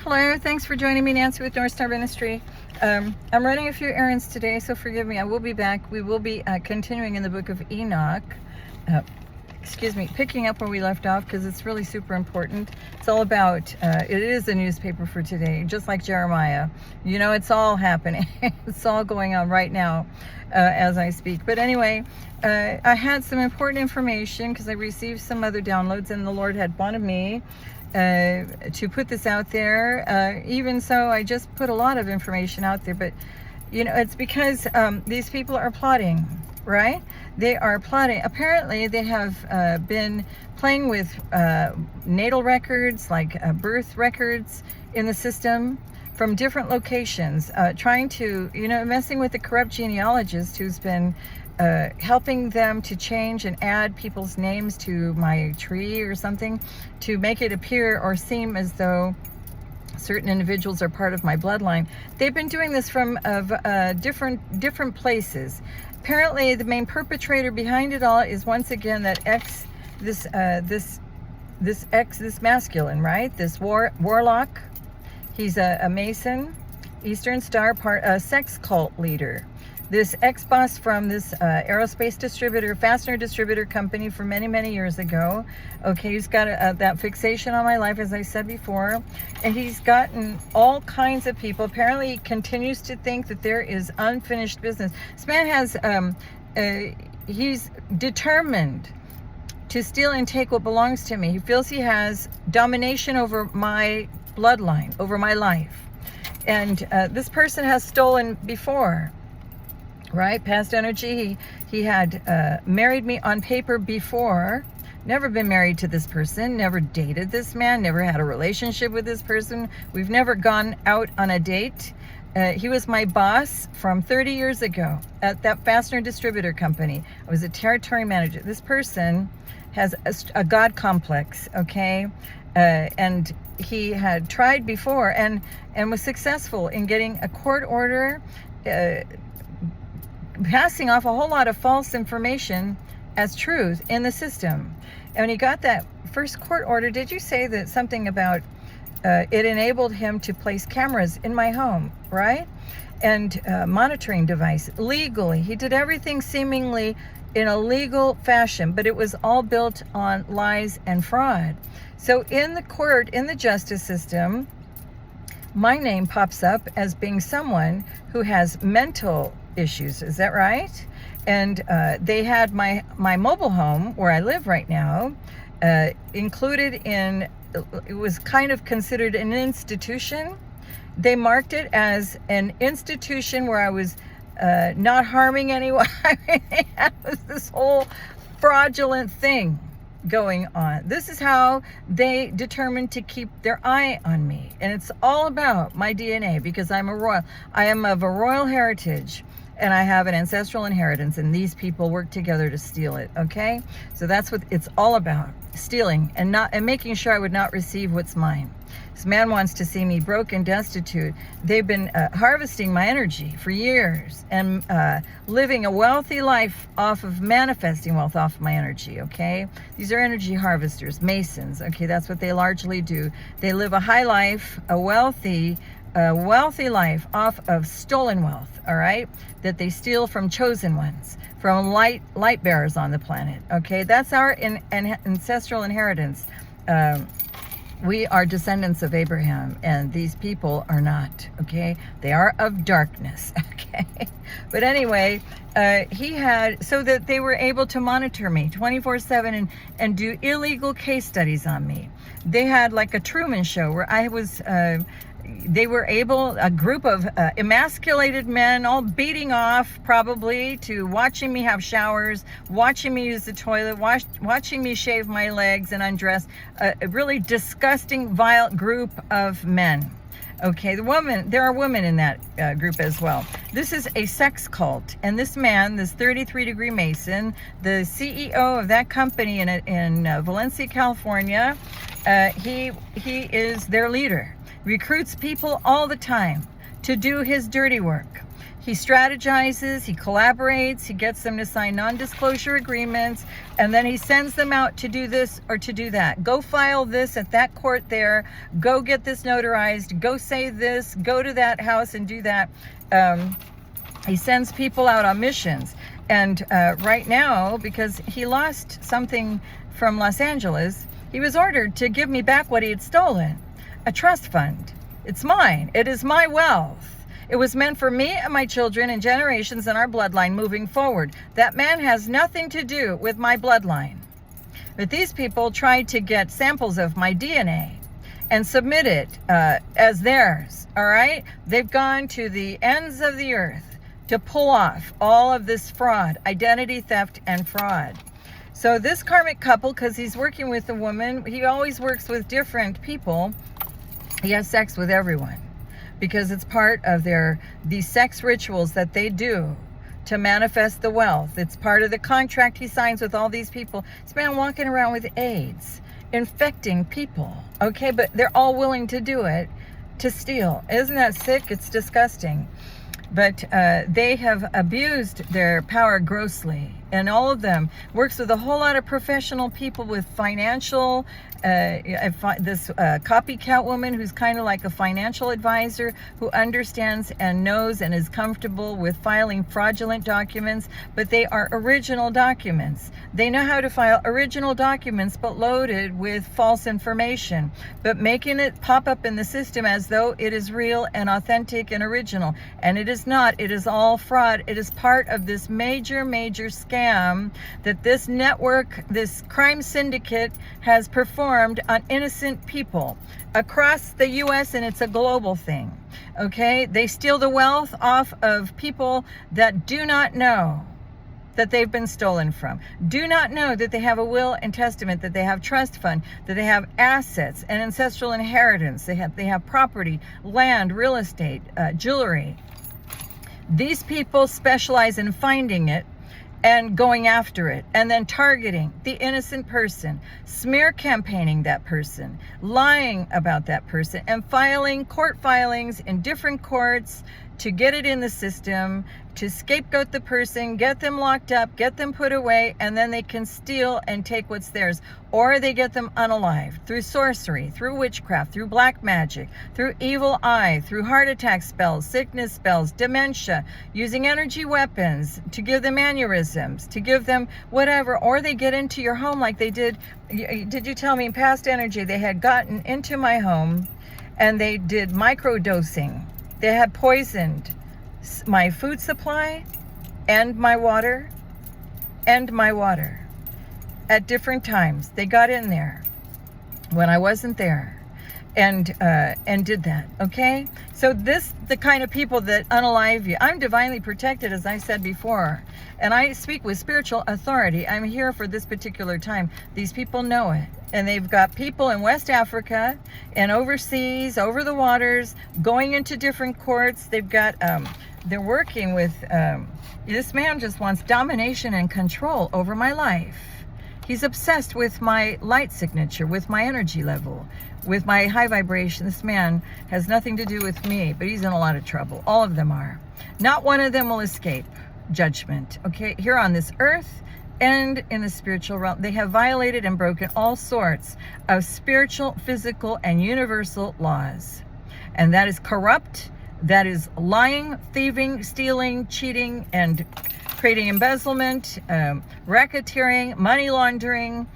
Hello, thanks for joining me, Nancy with North Star Ministry. I'm running a few errands today, so forgive me. I will be back. We will be continuing in the book of Enoch. Picking up where we left off because it's really super important. It's all about, it is a newspaper for today, just like Jeremiah. You know, it's all happening. It's all going on right now as I speak. But anyway, I had some important information because I received some other downloads and the Lord had wanted me to put this out there. Even so, I just put a lot of information out there, but you know, it's because these people are plotting, right? They are plotting. Apparently, they have been playing with natal records, like birth records in the system from different locations, trying to, you know, messing with the corrupt genealogist who's been helping them to change and add people's names to my tree or something to make it appear or seem as though certain individuals are part of my bloodline. They've been doing this from different places. Apparently, the main perpetrator behind it all is once again that this masculine, right? This warlock. He's a Mason, Eastern Star, a sex cult leader. This ex-boss from this aerospace distributor, fastener distributor company for many, many years ago. Okay, he's got that fixation on my life, as I said before. And he's gotten all kinds of people. Apparently, he continues to think that there is unfinished business. This man has, he's determined to steal and take what belongs to me. He feels he has domination over my bloodline, over my life. And this person has stolen before. Right, past energy. He had married me on paper before, never been married to this person, never dated this man, never had a relationship with this person. We've never gone out on a date. He was my boss from 30 years ago at that fastener distributor company. I was a territory manager. This person has a God complex, okay? And he had tried before and was successful in getting a court order, passing off a whole lot of false information as truth in the system. And when he got that first court order, did you say that something about it enabled him to place cameras in my home, right? And monitoring device legally. He did everything seemingly in a legal fashion, but it was all built on lies and fraud. So in the court, in the justice system, my name pops up as being someone who has mental issues. Is that right? And they had my mobile home where I live right now included in, it was kind of considered an institution. They marked it as an institution where I was not harming anyone. It was this whole fraudulent thing going on. This is how they determined to keep their eye on me. And it's all about my DNA because I'm a royal. I am of a royal heritage and I have an ancestral inheritance, and these people work together to steal it, okay? So that's what it's all about, stealing and making sure I would not receive what's mine. This man wants to see me broke and destitute. They've been harvesting my energy for years and living a wealthy life off of manifesting wealth off of my energy, okay? These are energy harvesters, Masons, okay? That's what they largely do. They live a high life, a wealthy life off of stolen wealth, all right, that they steal from chosen ones, from light bearers on the planet, okay? That's our ancestral inheritance. We are descendants of Abraham, and these people are not, okay? They are of darkness, okay? But anyway, he had, so that they were able to monitor me 24/7 and do illegal case studies on me. They had like a Truman Show where I was, they were able, a group of emasculated men all beating off probably to watching me have showers, watching me use the toilet, watching me shave my legs and undress, a really disgusting, vile group of men. Okay, there are women in that group as well. This is a sex cult, and this man, this 33-degree Mason, the CEO of that company in Valencia, California, he is their leader. Recruits people all the time to do his dirty work. He strategizes, he collaborates, he gets them to sign non-disclosure agreements, and then he sends them out to do this or to do that. Go file this at that court there, go get this notarized, go say this, go to that house and do that. He sends people out on missions. And right now, because he lost something from Los Angeles, he was ordered to give me back what he had stolen, a trust fund. It's mine. It is my wealth. It was meant for me and my children and generations in our bloodline moving forward. That man has nothing to do with my bloodline. But these people tried to get samples of my DNA and submit it as theirs, all right? They've gone to the ends of the earth to pull off all of this fraud, identity theft and fraud. So this karmic couple, because he's working with a woman, he always works with different people. He has sex with everyone, because it's part of these sex rituals that they do to manifest the wealth. It's part of the contract he signs with all these people. This man walking around with AIDS, infecting people, okay? But they're all willing to do it to steal. Isn't that sick? It's disgusting. But they have abused their power grossly. And all of them works with a whole lot of professional people with financial, this copycat woman who's kind of like a financial advisor who understands and knows and is comfortable with filing fraudulent documents, but they are original documents. They know how to file original documents, but loaded with false information, but making it pop up in the system as though it is real and authentic and original. And it is not. It is all fraud. It is part of this major, major scam that this network, this crime syndicate has performed on innocent people across the U.S., and it's a global thing, okay? They steal the wealth off of people that do not know that they've been stolen from, do not know that they have a will and testament, that they have trust fund, that they have assets and ancestral inheritance, they have property, land, real estate, jewelry. These people specialize in finding it and going after it, and then targeting the innocent person, smear campaigning that person, lying about that person, and filing court filings in different courts to get it in the system, to scapegoat the person, get them locked up, get them put away, and then they can steal and take what's theirs. Or they get them unalived through sorcery, through witchcraft, through black magic, through evil eye, through heart attack spells, sickness spells, dementia, using energy weapons to give them aneurysms, to give them whatever. Or they get into your home like they did. Did you tell me in past energy they had gotten into my home and they did microdosing? They had poisoned my food supply and my water at different times. They got in there when I wasn't there and did that, okay? So the kind of people that unalive you. I'm divinely protected, as I said before, and I speak with spiritual authority. I'm here for this particular time. These people know it. And they've got people in West Africa and overseas, over the waters, going into different courts. They've got, they're working with, this man just wants domination and control over my life. He's obsessed with my light signature, with my energy level, with my high vibration. This man has nothing to do with me, but he's in a lot of trouble. All of them are. Not one of them will escape judgment, okay? Here on this earth, and in the spiritual realm, they have violated and broken all sorts of spiritual, physical, and universal laws. And that is corrupt, that is lying, thieving, stealing, cheating, and creating embezzlement, racketeering, money laundering,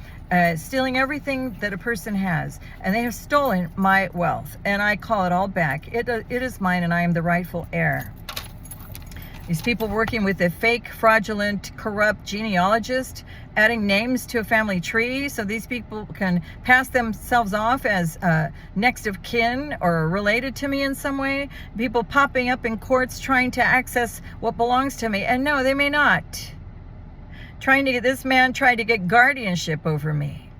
stealing everything that a person has. And they have stolen my wealth, and I call it all back. It is mine, and I am the rightful heir. These people working with a fake, fraudulent, corrupt genealogist, adding names to a family tree so these people can pass themselves off as next of kin or related to me in some way. People popping up in courts trying to access what belongs to me. And no, they may not. This man tried to get guardianship over me.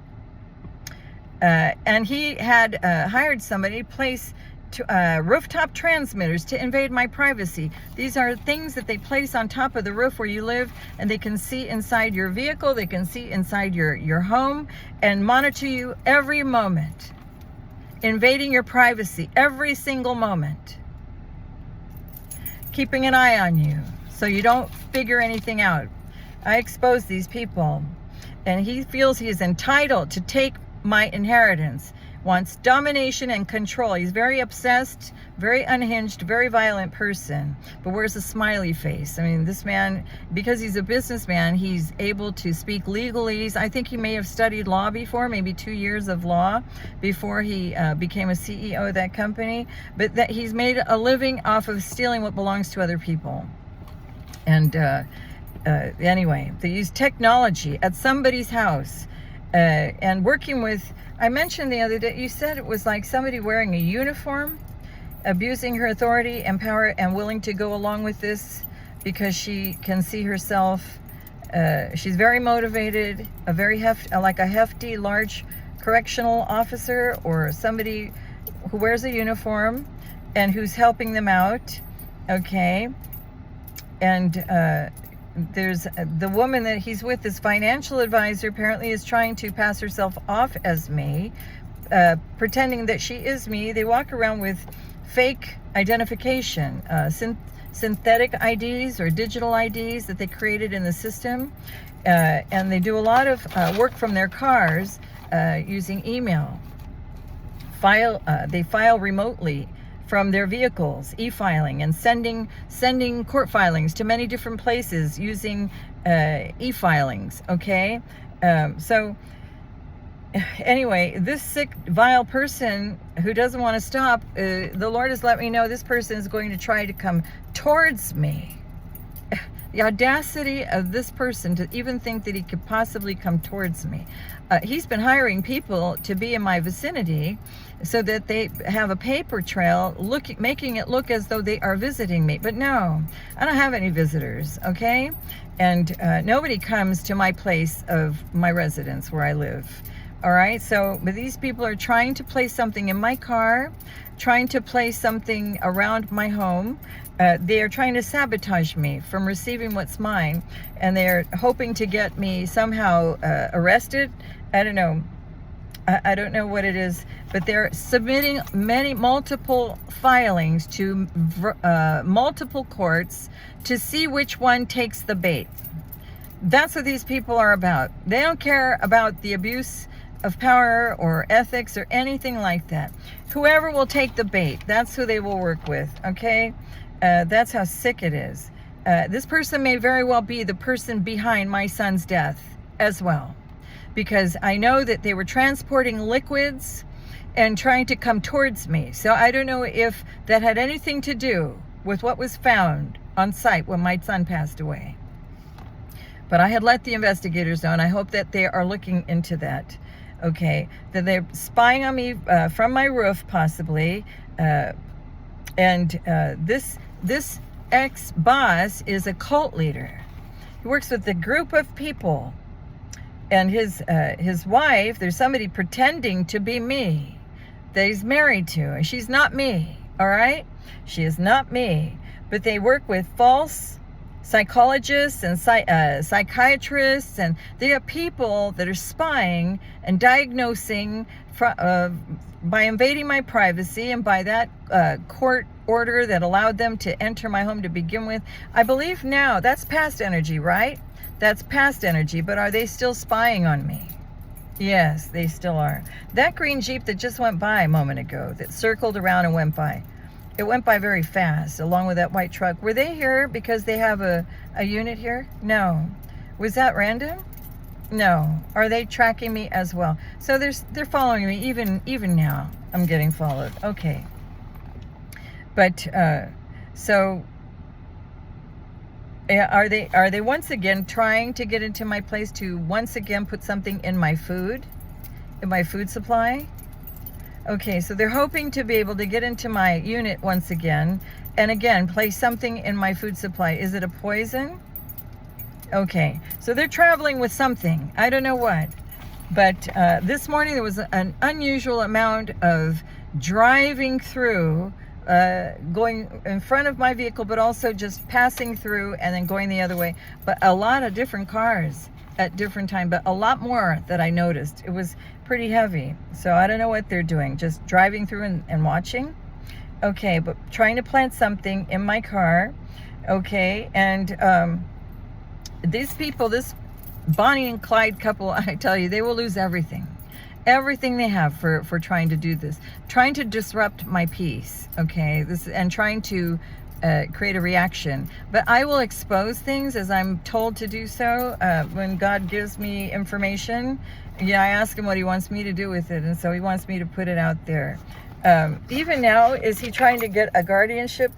And he had hired somebody to place rooftop transmitters to invade my privacy. These are things that they place on top of the roof where you live, and they can see inside your vehicle, they can see inside your home, and monitor you every moment, invading your privacy every single moment. keeping an eye on you so you don't figure anything out. I expose these people, and he feels he is entitled to take my inheritance, wants domination and control. He's very obsessed, very unhinged, very violent person, but wears a smiley face. I mean, this man, because he's a businessman, he's able to speak legalese. I think he may have studied law before, maybe 2 years of law before he became a CEO of that company, but that he's made a living off of stealing what belongs to other people. And anyway, they use technology at somebody's house and working with, I mentioned the other day, you said it was like somebody wearing a uniform, abusing her authority and power and willing to go along with this because she can see herself, she's very motivated, a very hefty, large correctional officer or somebody who wears a uniform and who's helping them out, okay? And there's the woman that he's with, this financial advisor, apparently is trying to pass herself off as me, pretending that she is me. They walk around with fake identification, synthetic IDs or digital IDs that they created in the system, and they do a lot of work from their cars using email. They file remotely from their vehicles, e-filing, and sending court filings to many different places using e-filings, okay? So anyway, this sick, vile person who doesn't want to stop, the Lord has let me know this person is going to try to come towards me. The audacity of this person to even think that he could possibly come towards me. He's been hiring people to be in my vicinity so that they have a paper trail making it look as though they are visiting me. But no, I don't have any visitors, okay? And nobody comes to my place of my residence where I live. All right, so but these people are trying to place something in my car, trying to place something around my home. They are trying to sabotage me from receiving what's mine, and they're hoping to get me somehow arrested. I don't know. I don't know what it is, but they're submitting multiple filings to multiple courts to see which one takes the bait. That's what these people are about. They don't care about the abuse of power or ethics or anything like that. Whoever will take the bait, that's who they will work with, okay? That's how sick it is. This person may very well be the person behind my son's death as well, because I know that they were transporting liquids and trying to come towards me. So I don't know if that had anything to do with what was found on site when my son passed away. But I had let the investigators know, and I hope that they are looking into that. Okay, that they're spying on me from my roof, possibly, and this ex-boss is a cult leader. He works with a group of people, and his wife, there's somebody pretending to be me that he's married to, and she's not me. All right, she is not me, but they work with false psychologists and psychiatrists, and they have people that are spying and diagnosing by invading my privacy and by that court order that allowed them to enter my home to begin with. I believe now that's past energy, right? That's past energy, but are they still spying on me? Yes, they still are. That green Jeep that just went by a moment ago, that circled around and went by, it went by very fast, along with that white truck. Were they here because they have a unit here? No. Was that random? No. Are they tracking me as well? So they're following me even now. I'm getting followed. Okay. But so are they once again trying to get into my place to once again put something in my food supply? Okay, so they're hoping to be able to get into my unit once again, and again, place something in my food supply. Is it a poison? Okay, so they're traveling with something. I don't know what. But this morning there was an unusual amount of driving through, going in front of my vehicle, but also just passing through and then going the other way. But a lot of different cars at different times, but a lot more that I noticed. It was pretty heavy. So I don't know what they're doing, just driving through and watching. Okay, but trying to plant something in my car. Okay, and these people, this Bonnie and Clyde couple, I tell you, they will lose everything they have for trying to do this, trying to disrupt my peace. Okay, this, and trying to create a reaction. But I will expose things as I'm told to do so. When God gives me information, yeah, I ask him what he wants me to do with it, and so he wants me to put it out there. Even now, is he trying to get a guardianship?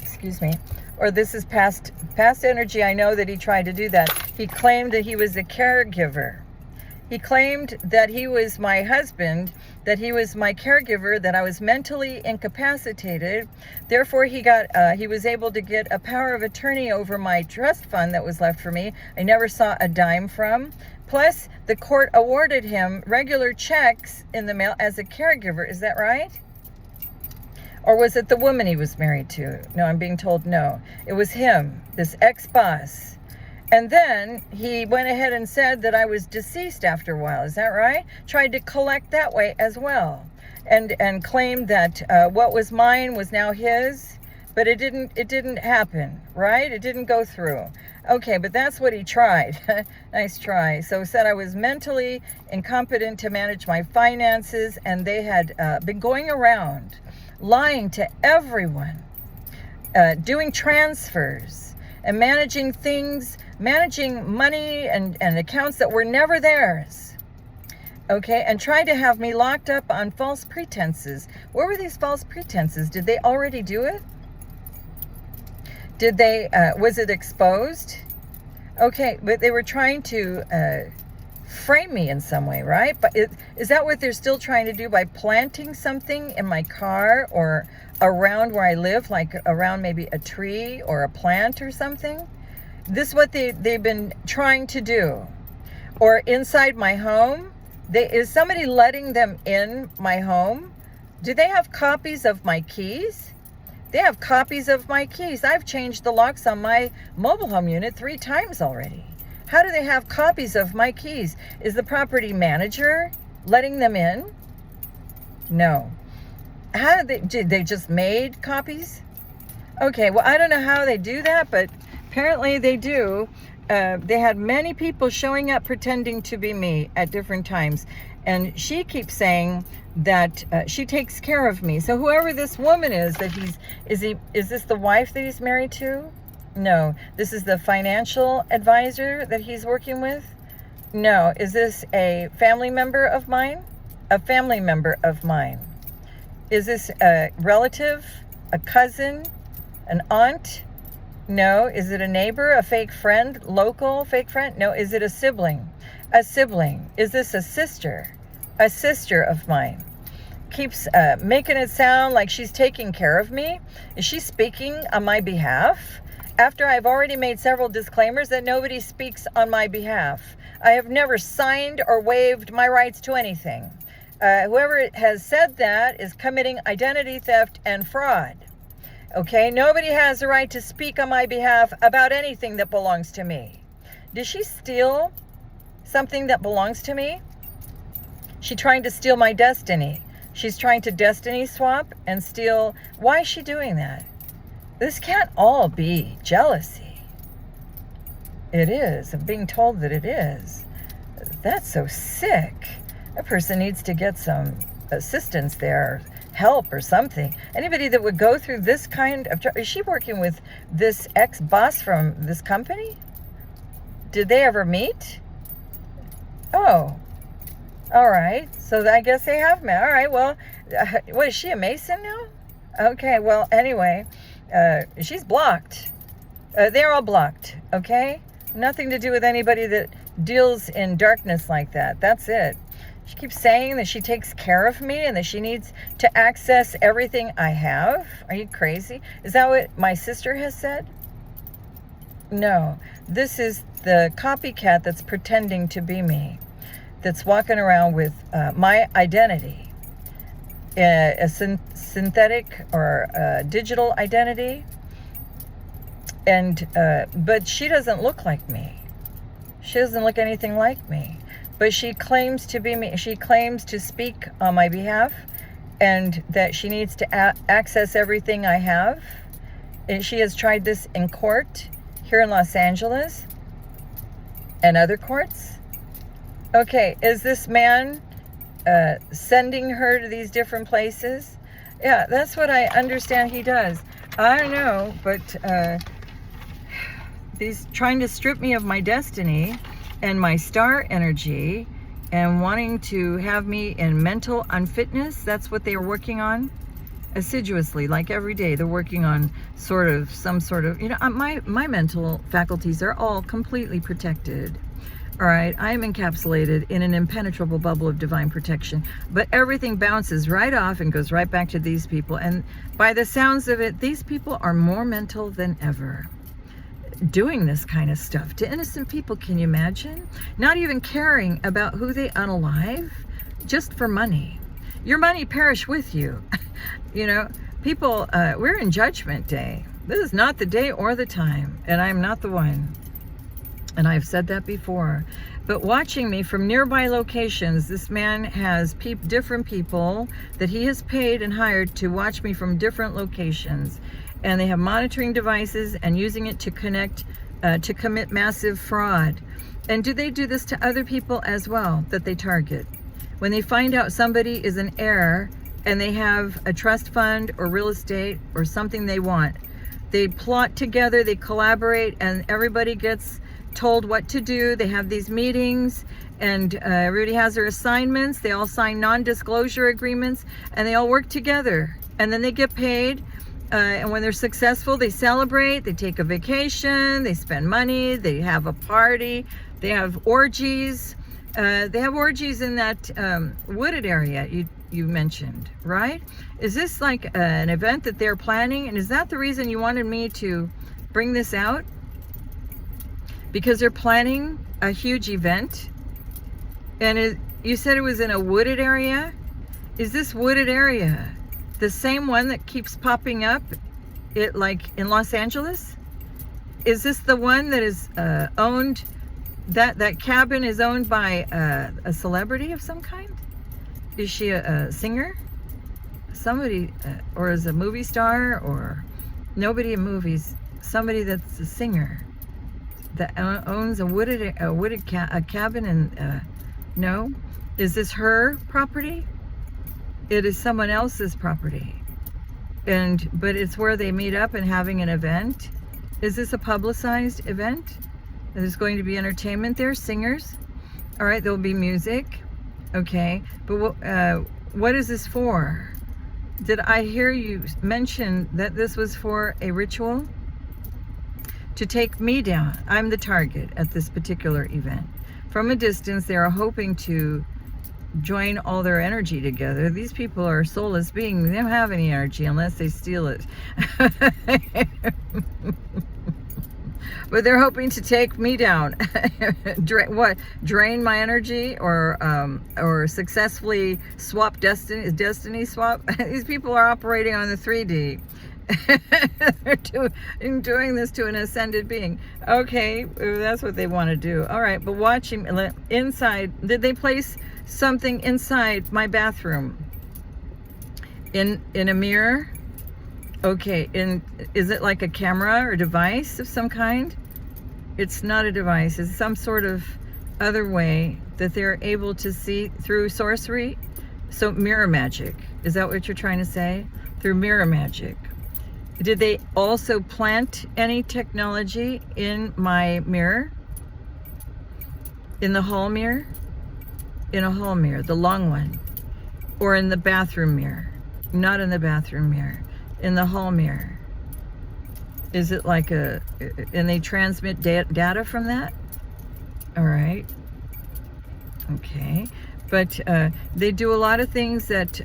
Excuse me. Or this is past energy. I know that he tried to do that. He claimed that he was a caregiver. He claimed that he was my husband, that he was my caregiver, that I was mentally incapacitated. Therefore, he was able to get a power of attorney over my trust fund that was left for me. I never saw a dime from. Plus, the court awarded him regular checks in the mail as a caregiver. Is that right? Or was it the woman he was married to? No, I'm being told no. It was him, this ex-boss. And then he went ahead and said that I was deceased after a while. Is that right? Tried to collect that way as well. And claimed that what was mine was now his. But it didn't happen, right? It didn't go through. Okay, but that's what he tried. Nice try. So said I was mentally incompetent to manage my finances, and they had been going around lying to everyone, doing transfers and managing things, managing money and accounts that were never theirs. Okay, and tried to have me locked up on false pretenses. What were these false pretenses? Did they already do it? Did they, was it exposed? Okay, but they were trying to frame me in some way, right? But is that what they're still trying to do by planting something in my car or around where I live, like around maybe a tree or a plant or something? This is what they've been trying to do. Or inside my home, is somebody letting them in my home? Do they have copies of my keys? They have copies of my keys. I've changed the locks on my mobile home unit 3 times already. How do they have copies of my keys? Is the property manager letting them in? No. How did they just made copies? Okay, well, I don't know how they do that, but apparently they do. They had many people showing up pretending to be me at different times. And she keeps saying that she takes care of me. So whoever this woman is that is this the wife that he's married to? No. This is the financial advisor that he's working with? No. Is this a family member of mine? A family member of mine. Is this a relative, a cousin, an aunt? No. Is it a neighbor, a fake friend, local fake friend? No. Is it a sibling? A sibling. Is this a sister? A sister of mine. Keeps making it sound like she's taking care of me. Is she speaking on my behalf? After I've already made several disclaimers that nobody speaks on my behalf. I have never signed or waived my rights to anything. Whoever has said that is committing identity theft and fraud. Okay, nobody has the right to speak on my behalf about anything that belongs to me. Did she steal something that belongs to me? She's trying to steal my destiny. She's trying to destiny swap and steal. Why is she doing that? This can't all be jealousy. It is. I'm being told that it is. That's so sick. A person needs to get some assistance there, help or something. Anybody that would go through this kind of... Is she working with this ex-boss from this company? Did they ever meet? Oh, all right. So I guess they have met. All right. Well, what is she, a Mason now? Okay. Well, anyway, she's blocked. They're all blocked. Okay. Nothing to do with anybody that deals in darkness like that. That's it. She keeps saying that she takes care of me and that she needs to access everything I have. Are you crazy? Is that what my sister has said? No. This is the copycat that's pretending to be me, that's walking around with my identity, a synthetic or digital identity, and but she doesn't look like me. She doesn't look anything like me, but she claims to be me. She claims to speak on my behalf, and that she needs to access everything I have. And she has tried this in court here in Los Angeles and other courts. Okay, is this man sending her to these different places? Yeah, that's what I understand he does. I don't know, but he's trying to strip me of my destiny and my star energy and wanting to have me in mental unfitness. That's what they are working on assiduously, like every day. They're working on some sort of, my mental faculties are all completely protected. All right, I am encapsulated in an impenetrable bubble of divine protection, but everything bounces right off and goes right back to these people. And by the sounds of it, these people are more mental than ever, doing this kind of stuff to innocent people. Can you imagine? Not even caring about who they unalive, just for money. Your money perish with you. People, we're in judgment day. This is not the day or the time, and I'm not the one. And I've said that before. But watching me from nearby locations, this man has different people that he has paid and hired to watch me from different locations. And they have monitoring devices and using it to connect, to commit massive fraud. And do they do this to other people as well that they target? When they find out somebody is an heir and they have a trust fund or real estate or something they want, they plot together, they collaborate, and everybody gets told what to do. They have these meetings, and everybody has their assignments. They all sign non-disclosure agreements, and they all work together. And then they get paid. And when they're successful, they celebrate. They take a vacation. They spend money. They have a party. They have orgies. They have orgies in that wooded area you mentioned, right? Is this like an event that they're planning? And is that the reason you wanted me to bring this out? Because they're planning a huge event, and you said it was in a wooded area. Is this wooded area the same one that keeps popping up, like in Los Angeles? Is this the one that is owned? That cabin is owned by a celebrity of some kind? Is she a singer? Somebody, or is a movie star, or nobody in movies? Somebody that's a singer that owns a cabin in, no? Is this her property? It is someone else's property. But it's where they meet up and having an event. Is this a publicized event? There's going to be entertainment there, singers. All right, there'll be music. Okay, but what is this for? Did I hear you mention that this was for a ritual? To take me down. I'm the target at this particular event. From a distance, they are hoping to join all their energy together. These people are soulless beings. They don't have any energy unless they steal it. But they're hoping to take me down. Drain my energy, or successfully swap destiny swap? These people are operating on the 3D. They're doing this to an ascended being. Okay, that's what they want to do. All right, but watching inside, did they place something inside my bathroom? In a mirror? Okay, is it like a camera or device of some kind? It's not a device. It's some sort of other way that they're able to see through sorcery. So mirror magic. Is that what you're trying to say? Through mirror magic. Did they also plant any technology in my mirror? In the hall mirror? In a hall mirror, the long one. Or in the bathroom mirror? Not in the bathroom mirror. In the hall mirror. Is it like and they transmit data from that? All right. Okay. But they do a lot of things that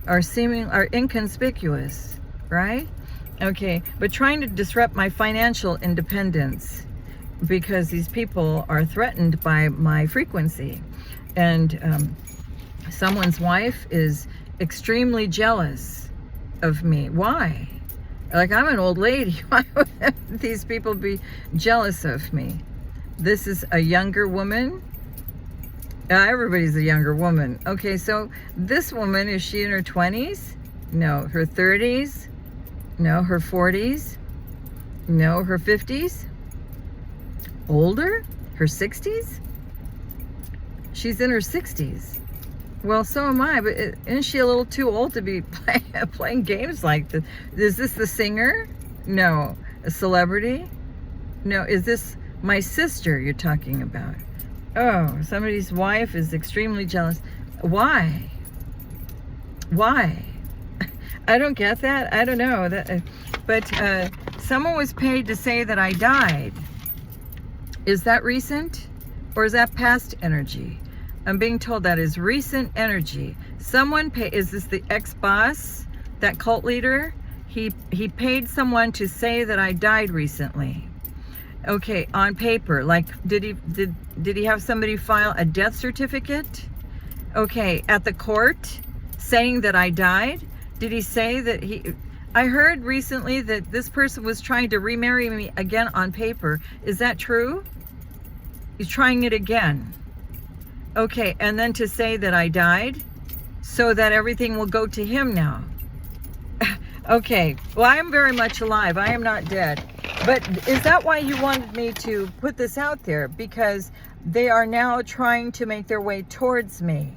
are inconspicuous. Right? Okay, but trying to disrupt my financial independence because these people are threatened by my frequency. And someone's wife is extremely jealous of me. Why? Like, I'm an old lady. Why would these people be jealous of me? This is a younger woman. Everybody's a younger woman. Okay, so this woman, is she in her 20s? No. Her 30s? No. Her 40s? No. Her 50s? Older? Her 60s? She's in her 60s. Well, so am I, but isn't she a little too old to be playing games like this? Is this the singer? No. A celebrity? No. Is this my sister you're talking about? Oh, somebody's wife is extremely jealous. Why? Why? I don't get that. I don't know. But someone was paid to say that I died. Is that recent? Or is that past energy? I'm being told that is recent energy. Someone is this the ex-boss, that cult leader? He paid someone to say that I died recently. Okay, on paper. Like, did he have somebody file a death certificate? Okay, at the court saying that I died? Did he say that I heard recently that this person was trying to remarry me again on paper. Is that true? He's trying it again. Okay, and then to say that I died so that everything will go to him now. Okay, well, I am very much alive. I am not dead. But is that why you wanted me to put this out there? Because they are now trying to make their way towards me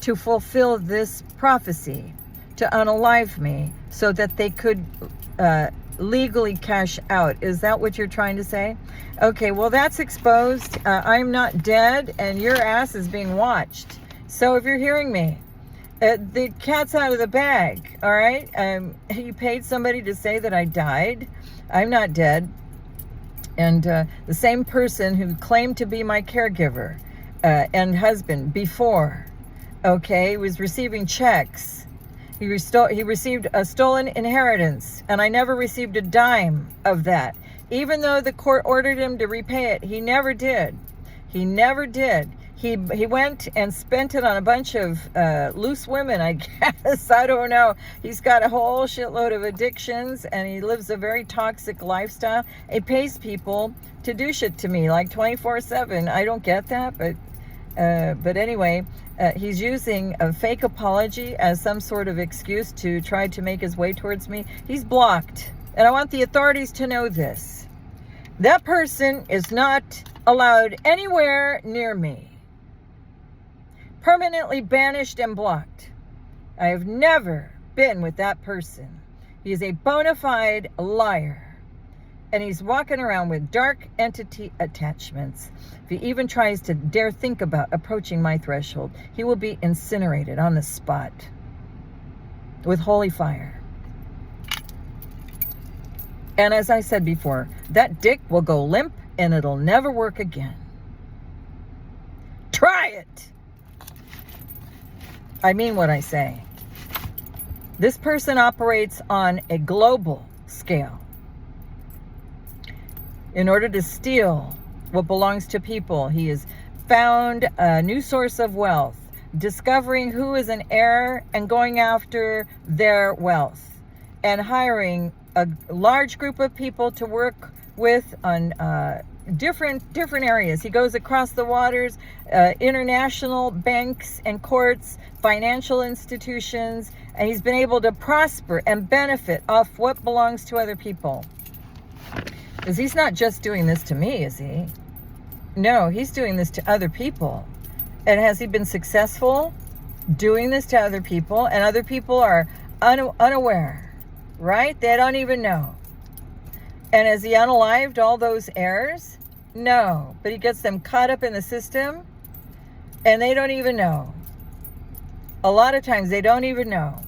to fulfill this prophecy, to unalive me so that they could legally cash out. Is that what you're trying to say? Okay, well, that's exposed. I'm not dead, and your ass is being watched. So if you're hearing me, the cat's out of the bag, all right? You paid somebody to say that I died. I'm not dead. And the same person who claimed to be my caregiver and husband before, okay, was receiving checks. He received a stolen inheritance, and I never received a dime of that. Even though the court ordered him to repay it, he never did. He never did. He went and spent it on a bunch of loose women, I guess. I don't know. He's got a whole shitload of addictions, and he lives a very toxic lifestyle. He pays people to do shit to me, like 24/7. I don't get that, but anyway, he's using a fake apology as some sort of excuse to try to make his way towards me. He's blocked, and I want the authorities to know this. That person is not allowed anywhere near me. Permanently banished and blocked. I have never been with that person. He is a bona fide liar. And he's walking around with dark entity attachments. If he even tries to dare think about approaching my threshold, he will be incinerated on the spot with holy fire. And as I said before, that dick will go limp and it'll never work again. Try it! I mean what I say. This person operates on a global scale. In order to steal what belongs to people, he has found a new source of wealth, discovering who is an heir and going after their wealth, and hiring a large group of people to work with on different areas. He goes across the waters, international banks and courts, financial institutions, and he's been able to prosper and benefit off what belongs to other people. Because he's not just doing this to me, is he? No, he's doing this to other people. And has he been successful doing this to other people? And other people are unaware, right? They don't even know. And has he unalived all those heirs? No, but he gets them caught up in the system and they don't even know. A lot of times they don't even know.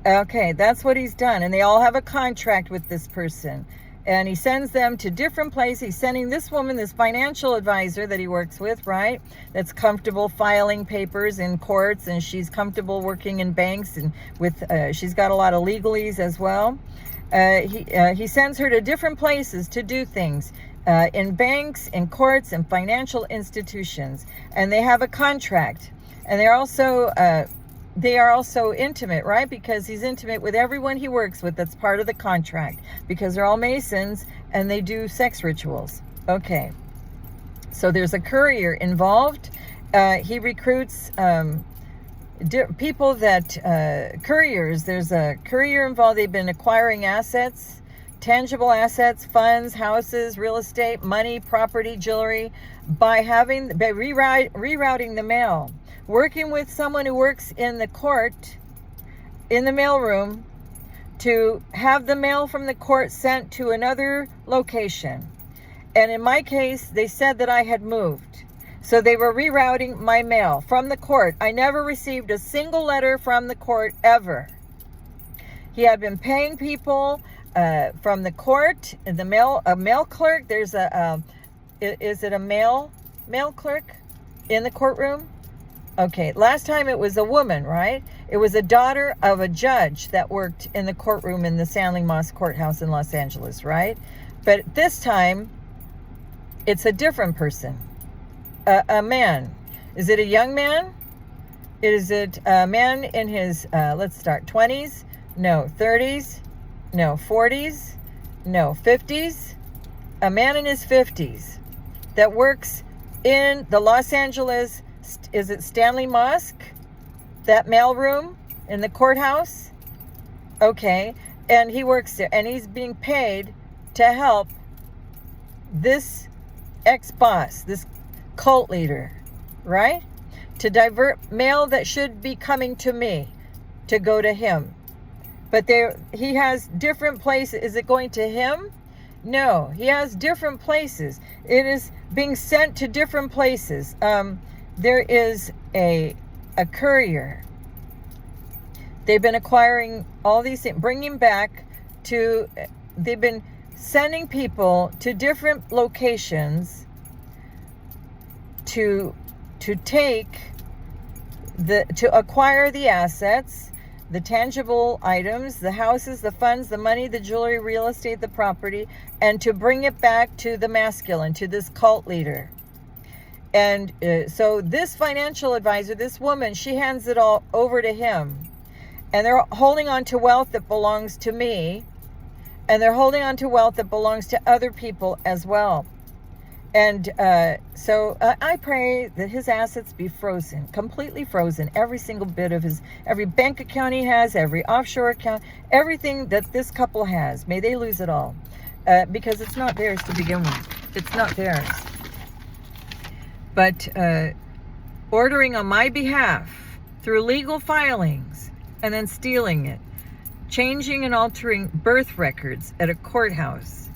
Okay, that's what he's done. And they all have a contract with this person. And he sends them to different places. He's sending this woman, this financial advisor that he works with, right? That's comfortable filing papers in courts, and she's comfortable working in banks, and with she's got a lot of legalese as well. He sends her to different places to do things in banks, in courts, and financial institutions. And they have a contract. And they are also intimate, right? Because he's intimate with everyone he works with. That's part of the contract, because they're all Masons and they do sex rituals. Okay. So there's a courier involved, He recruits people that, couriers. There's a courier involved. They've been acquiring assets, tangible assets, funds, houses, real estate, money, property, jewelry, by rerouting the mail, working with someone who works in the court, in the mailroom, to have the mail from the court sent to another location. And in my case, they said that I had moved. So they were rerouting my mail from the court. I never received a single letter from the court ever. He had been paying people from the court, a mail clerk. There's is it a mail clerk in the courtroom? Okay, last time it was a woman, right? It was a daughter of a judge that worked in the courtroom in the Stanley Mosk Courthouse in Los Angeles, right? But this time, it's a different person, a man. Is it a young man? Is it a man in his, let's start, 20s? No, 30s? No, 40s? No, 50s? A man in his 50s that works in the Los Angeles, is it Stanley Mosk? That mailroom in the courthouse? Okay, and he works there, and he's being paid to help this ex-boss, this cult leader, right? To divert mail that should be coming to me to go to him. But he has different places. Is it going to him? No, he has different places. It is being sent to different places. There is a courier. They've been acquiring all these things, bringing back to, they've been sending people to different locations to acquire the assets, the tangible items, the houses, the funds, the money, the jewelry, real estate, the property, and to bring it back to the masculine, to this cult leader. And so this financial advisor, this woman, she hands it all over to him. And they're holding on to wealth that belongs to me. And they're holding on to wealth that belongs to other people as well. And so I pray that his assets be frozen, completely frozen. Every single bit of every bank account he has, every offshore account, everything that this couple has, may they lose it all. Because it's not theirs to begin with. It's not theirs. But ordering on my behalf through legal filings and then stealing it, changing and altering birth records at a courthouse,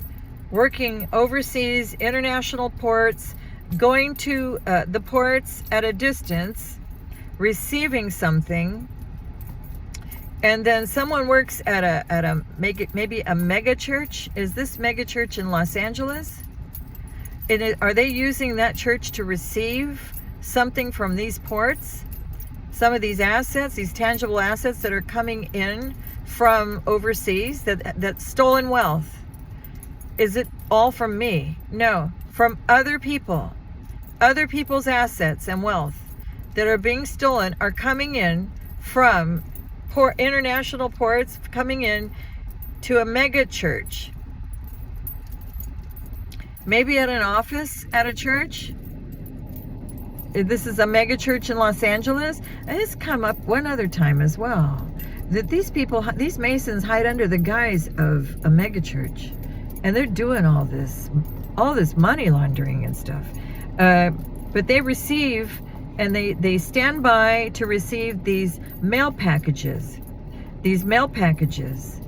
working overseas, international ports, going to the ports at a distance, receiving something, and then someone works at maybe a mega church. Is this mega church in Los Angeles? Are they using that church to receive something from these ports? Some of these assets, these tangible assets that are coming in from overseas, that's stolen wealth. Is it all from me? No, from other people. Other people's assets and wealth that are being stolen are coming in from international ports, coming in to a mega church. Maybe at an office at a church. This is a mega church in Los Angeles. And it's come up one other time as well, that these Masons hide under the guise of a mega church. And they're doing all this money laundering and stuff. But they receive, and they stand by to receive these mail packages. These mail packages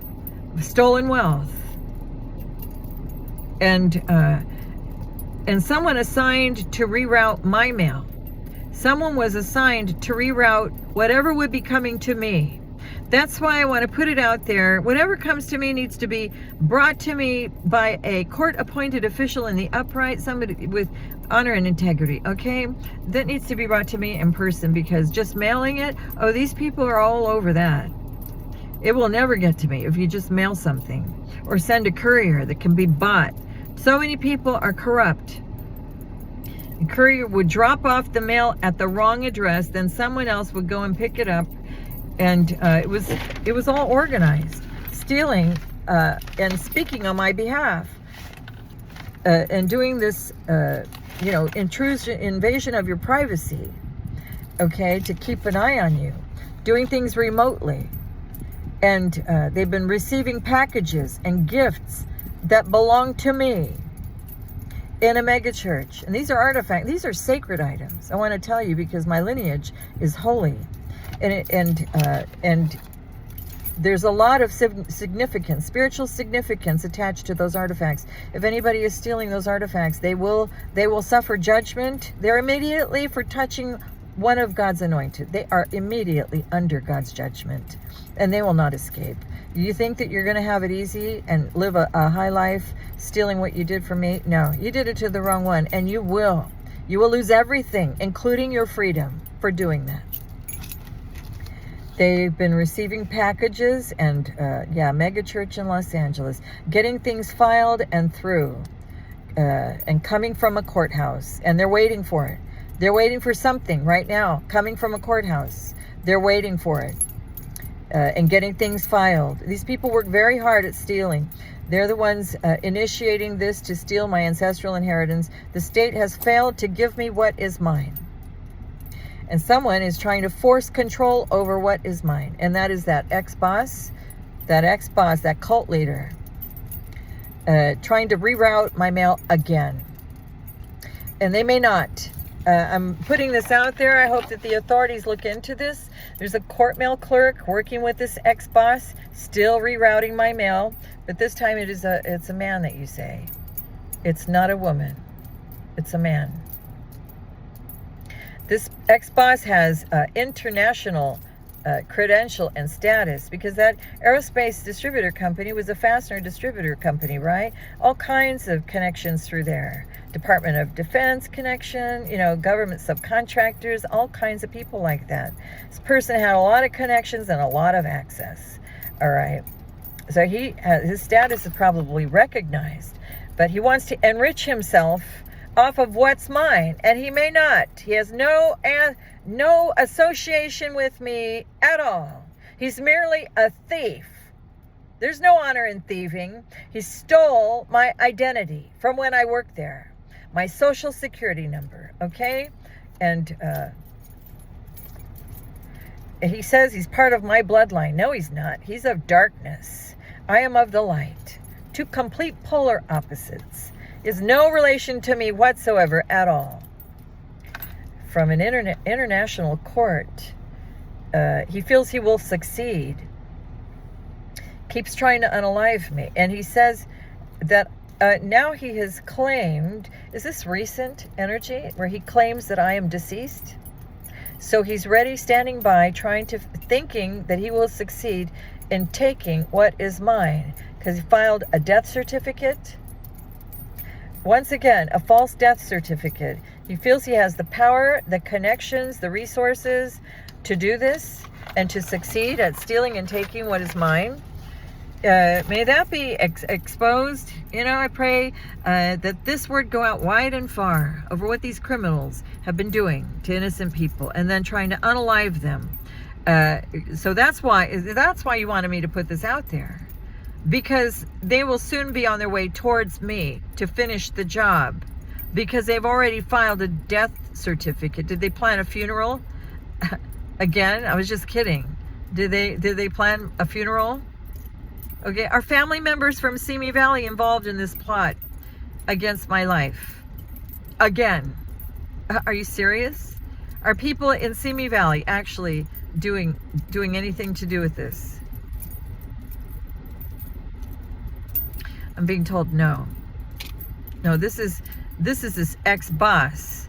of stolen wealth. And someone assigned to reroute my mail. Someone was assigned to reroute whatever would be coming to me. That's why I want to put it out there. Whatever comes to me needs to be brought to me by a court-appointed official in the upright, somebody with honor and integrity, okay? That needs to be brought to me in person, because just mailing it, oh, these people are all over that. It will never get to me if you just mail something or send a courier that can be bought. So many people are corrupt. The courier would drop off the mail at the wrong address, then someone else would go and pick it up, and it was all organized, stealing and speaking on my behalf, and doing this invasion of your privacy, okay, to keep an eye on you, doing things remotely. And they've been receiving packages and gifts that belong to me in a mega church. And these are artifacts. These are sacred items. I want to tell you, because my lineage is holy. And there's a lot of significance, spiritual significance attached to those artifacts. If anybody is stealing those artifacts, they will suffer judgment. They're immediately, for touching one of God's anointed, they are immediately under God's judgment, and they will not escape. You think that you're going to have it easy and live a high life stealing what you did for me? No, you did it to the wrong one, and you will lose everything, including your freedom, for doing that. They've been receiving packages and, mega church in Los Angeles, getting things filed and through, and coming from a courthouse, and they're waiting for it. They're waiting for something right now, coming from a courthouse. They're waiting for it, and getting things filed. These people work very hard at stealing. They're the ones initiating this to steal my ancestral inheritance. The state has failed to give me what is mine. And someone is trying to force control over what is mine. And that is that ex-boss, that cult leader, trying to reroute my mail again. And they may not. I'm putting this out there. I hope that the authorities look into this. There's a court mail clerk working with this ex-boss, still rerouting my mail. But this time it's a man that you say. It's not a woman. It's a man. This ex-boss has international credential and status, because that aerospace distributor company was a fastener distributor company, right? All kinds of connections through there. Department of Defense connection, government subcontractors, all kinds of people like that. This person had a lot of connections and a lot of access. All right. So his status is probably recognized, but he wants to enrich himself off of what's mine, and he may not. He has no association with me at all. He's merely a thief. There's no honor in thieving. He stole my identity from when I worked there, my social security number, okay? And he says he's part of my bloodline. No, he's not. He's of darkness. I am of the light. Two complete polar opposites. Is no relation to me whatsoever at all. From an international court, he feels he will succeed. Keeps trying to unalive me. And he says that now he has claimed, is this recent energy, where he claims that I am deceased? So he's ready, standing by, thinking that he will succeed in taking what is mine, because he filed a death certificate. Once again, a false death certificate. He feels he has the power, the connections, the resources to do this and to succeed at stealing and taking what is mine. May that be exposed. I pray that this word go out wide and far over what these criminals have been doing to innocent people, and then trying to unalive them. So that's why you wanted me to put this out there. Because they will soon be on their way towards me to finish the job, because they've already filed a death certificate. Did they plan a funeral? Again, I was just kidding. Did they plan a funeral? Okay, are family members from Simi Valley involved in this plot against my life? Again, are you serious? Are people in Simi Valley actually doing anything to do with this? I'm being told no. No, this is this ex-boss.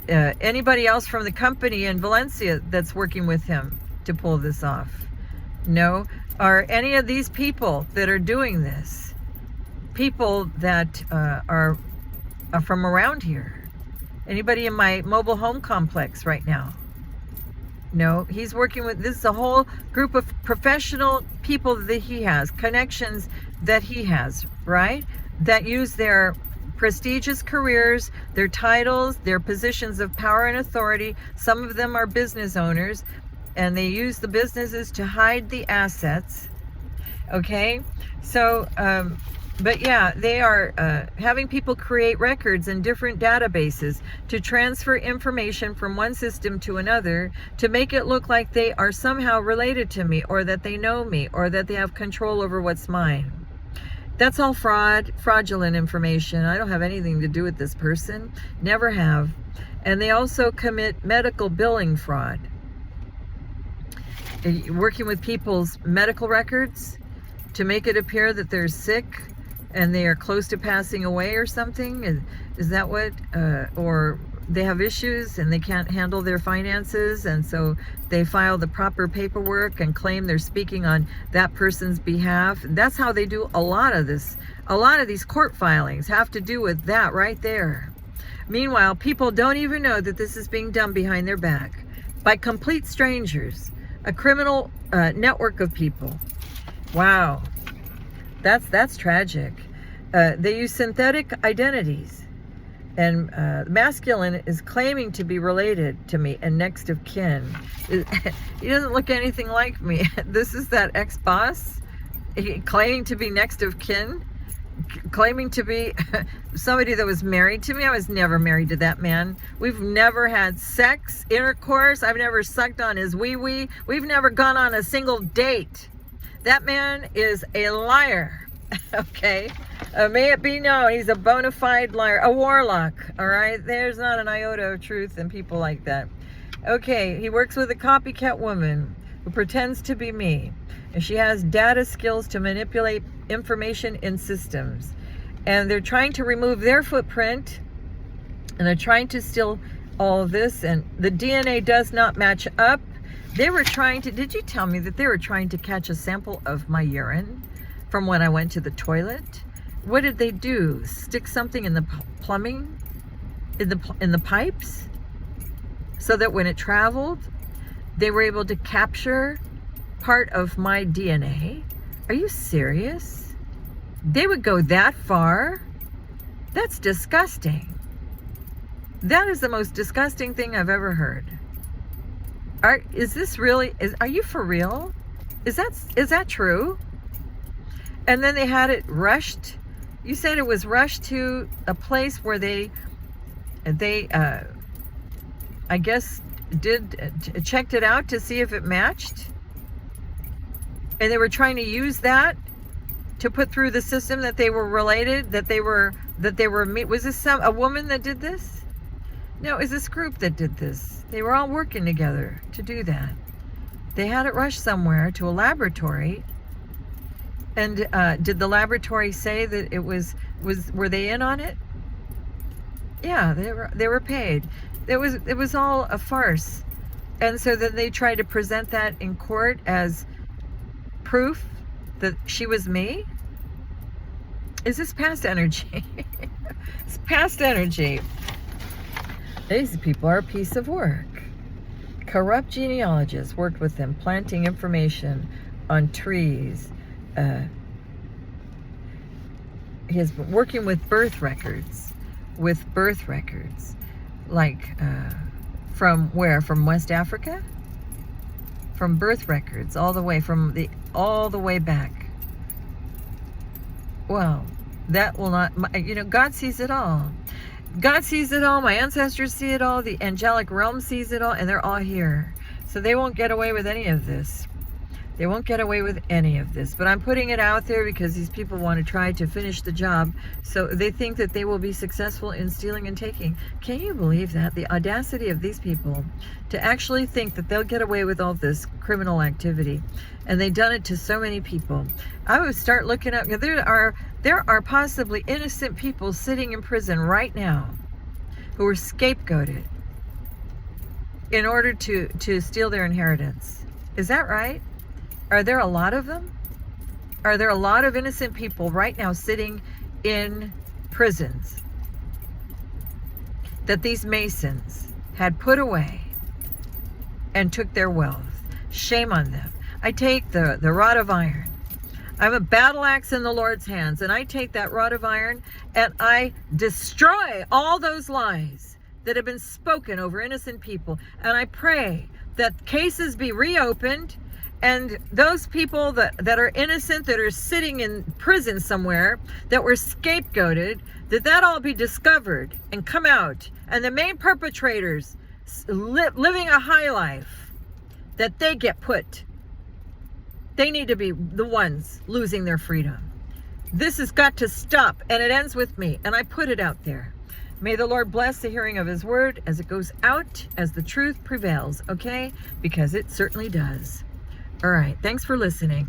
Anybody else from the company in Valencia that's working with him to pull this off? No. Are any of these people that are doing this people that are from around here? Anybody in my mobile home complex right now? No, he's working with, this is a whole group of professional people that he has, connections that he has, right? That use their prestigious careers, their titles, their positions of power and authority. Some of them are business owners, and they use the businesses to hide the assets. Okay, so But yeah, they are having people create records in different databases to transfer information from one system to another to make it look like they are somehow related to me, or that they know me, or that they have control over what's mine. That's all fraudulent information. I don't have anything to do with this person. Never have. And they also commit medical billing fraud. Working with people's medical records to make it appear that they're sick and they are close to passing away or something. Is that what? Or they have issues and they can't handle their finances, and so they file the proper paperwork and claim they're speaking on that person's behalf. That's how they do a lot of this. A lot of these court filings have to do with that right there. Meanwhile, people don't even know that this is being done behind their back by complete strangers, a criminal network of people. Wow, that's tragic. They use synthetic identities, and masculine is claiming to be related to me and next of kin. He doesn't look anything like me. This is that ex-boss claiming to be next of kin, claiming to be somebody that was married to me. I was never married to that man. We've never had sex, intercourse. I've never sucked on his wee-wee. We've never gone on a single date. That man is a liar. Okay, may it be known, he's a bona fide liar, a warlock. All right, there's not an iota of truth in people like that. Okay, he works with a copycat woman who pretends to be me, and she has data skills to manipulate information in systems, and they're trying to remove their footprint, and they're trying to steal all of this, and the DNA does not match up. They were trying to, did you tell me that they were trying to catch a sample of my urine from when I went to the toilet? What did they do? Stick something in the plumbing, in the pipes, so that when it traveled, they were able to capture part of my DNA? Are you serious? They would go that far? That's disgusting. That is the most disgusting thing I've ever heard. Is this really? Are you for real? Is that true? And then they had it rushed. You said it was rushed to a place where they I guess checked it out to see if it matched, and they were trying to use that to put through the system that they were related, that they were was this a woman that did this? No, it's this group that did this. They were all working together to do that. They had it rushed somewhere to a laboratory. And did the laboratory say that it were they in on it? Yeah, they were paid. It was all a farce. And so then they tried to present that in court as proof that she was me. Is this past energy? It's past energy. These people are a piece of work. Corrupt genealogists worked with them, planting information on trees. He's working with birth records, like from where? From West Africa? From birth records, all the way back. Well, that will not, God sees it all. God sees it all. My ancestors see it all. The angelic realm sees it all, and they're all here. So they won't get away with any of this. They won't get away with any of this. But I'm putting it out there because these people want to try to finish the job. So they think that they will be successful in stealing and taking. Can you believe that? The audacity of these people to actually think that they'll get away with all this criminal activity. And they've done it to so many people. I would start looking up. There are possibly innocent people sitting in prison right now who were scapegoated in order to steal their inheritance. Is that right? Are there a lot of them? Are there a lot of innocent people right now sitting in prisons that these Masons had put away and took their wealth? Shame on them. I take the rod of iron. I'm a battle axe in the Lord's hands, and I take that rod of iron and I destroy all those lies that have been spoken over innocent people. And I pray that cases be reopened And those people that are innocent, that are sitting in prison somewhere, that were scapegoated, that all be discovered and come out. And the main perpetrators living a high life, that they get put. They need to be the ones losing their freedom. This has got to stop, and it ends with me, and I put it out there. May the Lord bless the hearing of his word as it goes out, as the truth prevails, okay? Because it certainly does. All right, thanks for listening.